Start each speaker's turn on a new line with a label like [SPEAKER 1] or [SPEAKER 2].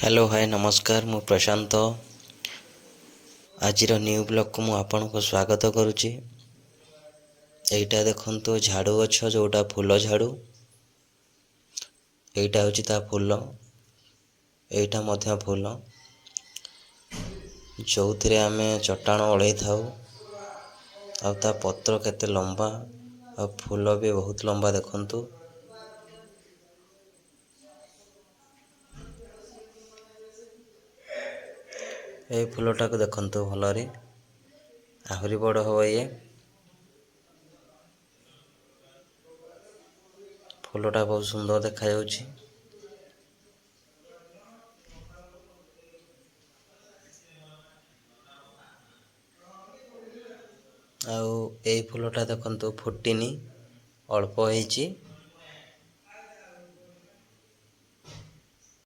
[SPEAKER 1] Hello hi नमस्कार मु प्रशांत आज न्यू ब्लॉग को मु आपन को स्वागत करुच्ची। एटा देखंतु झाड़ू गछ जोटा फूल झाड़ू एटा होची ता फूल एटा मध्य फूल जोथिरे आमे चट्टाण ओढ़े थाउ आ ता पत्र केते लंबा आ फूल भी बहुत लंबा देखंतु। ए फूलटा को देखंतु भलरे आहुरी बड़ हो ये फूलटा बहुत सुंदर देखा जाउची। आउ ए फूलटा देखंतु फुटिनी अल्प होईची।